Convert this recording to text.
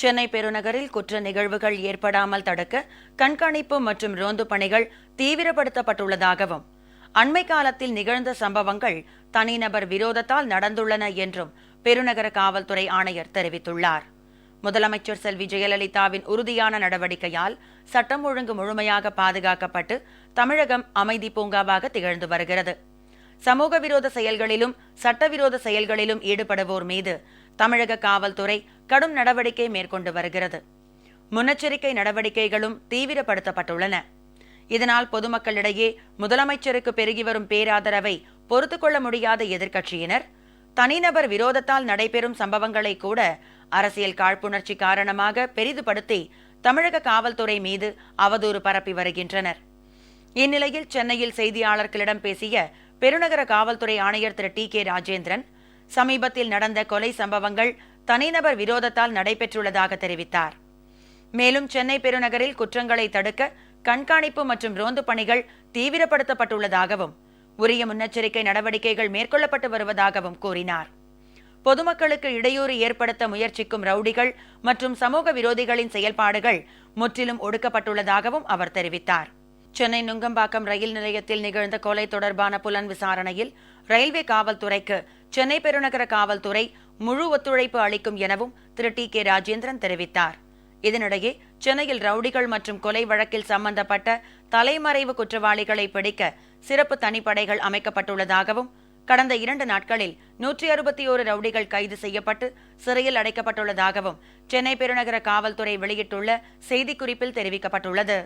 சென்னை பெருநகரில் குற்ற நிகழ்வுகள் ஏற்படாமல் தடுக்க கண்காணிப்பு மற்றும் ரோந்து பணிகள் தீவிரப்படுத்தப்பட்டுள்ளதாகவும், அண்மை காலத்தில் நிகழ்ந்த சம்பவங்கள் தனிநபர் விரோதத்தால் நடந்துள்ளன என்றும் பெருநகர காவல்துறை ஆணையர் தெரிவித்துள்ளார். முதலமைச்சர் செல்வி ஜெயலலிதாவின் உறுதியான நடவடிக்கையால் சட்டம் ஒழுங்கு முழுமையாக பாதுகாக்கப்பட்டு தமிழகம் அமைதி பூங்காவாக திகழ்ந்து வருகிறது. சமூக விரோத செயல்களிலும் சட்டவிரோத செயல்களிலும் ஈடுபடுவோர் மீது தமிழக காவல்துறை கடும் நடவடிக்கை மேற்கொண்டு வருகிறது. முன்னெச்சரிக்கை நடவடிக்கைகளும் தீவிரப்படுத்தப்பட்டுள்ளன. இதனால் பொதுமக்களிடையே முதலமைச்சருக்கு பெருகி வரும் பேராதரவை பொறுத்துக்கொள்ள முடியாத எதிர்க்கட்சியினர் தனிநபர் விரோதத்தால் நடைபெறும் சம்பவங்களை கூட அரசியல் காழ்ப்புணர்ச்சி காரணமாக பெரிதுபடுத்தி தமிழக காவல்துறை மீது அவதூறு பரப்பி வருகின்றனர். இந்நிலையில் சென்னையில் செய்தியாளர்களிடம் பேசிய பெருநகர காவல்துறை ஆணையர் திரு டி.கே. ராஜேந்திரன், சமீபத்தில் நடந்த கொலை சம்பவங்கள் தனிநபர் விரோதத்தால் நடைபெற்றுள்ளதாக தெரிவித்தார். மேலும் சென்னை பெருநகரில் குற்றங்களை தடுக்க கண்காணிப்பு மற்றும் ரோந்து பணிகள் தீவிரப்படுத்தப்பட்டுள்ளதாகவும், உரிய முன்னெச்சரிக்கை நடவடிக்கைகள் மேற்கொள்ளப்பட்டு வருவதாகவும் கூறினார். பொதுமக்களுக்கு இடையூறு ஏற்படுத்த முயற்சிக்கும் ரவுடிகள் மற்றும் சமூக விரோதிகளின் செயல்பாடுகள் முற்றிலும் ஒடுக்கப்பட்டுள்ளதாகவும் அவர் தெரிவித்தார். சென்னை நுங்கம்பாக்கம் ரயில் நிலையத்தில் நிகழ்ந்த கொலை தொடர்பான புலன் விசாரணையில் ரயில்வே காவல்துறைக்கு சென்னை பெருநகர காவல்துறை முழு ஒத்துழைப்பு அளிக்கும் எனவும் திரு டி.கே. ராஜேந்திரன் தெரிவித்தார். இதனிடையே சென்னையில் ரவுடிகள் மற்றும் கொலை வழக்கில் சம்பந்தப்பட்ட தலைமறைவு குற்றவாளிகளை பிடிக்க சிறப்பு தனிப்படைகள் அமைக்கப்பட்டுள்ளதாகவும், கடந்த 2 நாட்களில் 161 ரவுடிகள் கைது செய்யப்பட்டு சிறையில் அடைக்கப்பட்டுள்ளதாகவும் சென்னை பெருநகர காவல்துறை வெளியிட்டுள்ள செய்திக்குறிப்பில் தெரிவிக்கப்பட்டுள்ளது.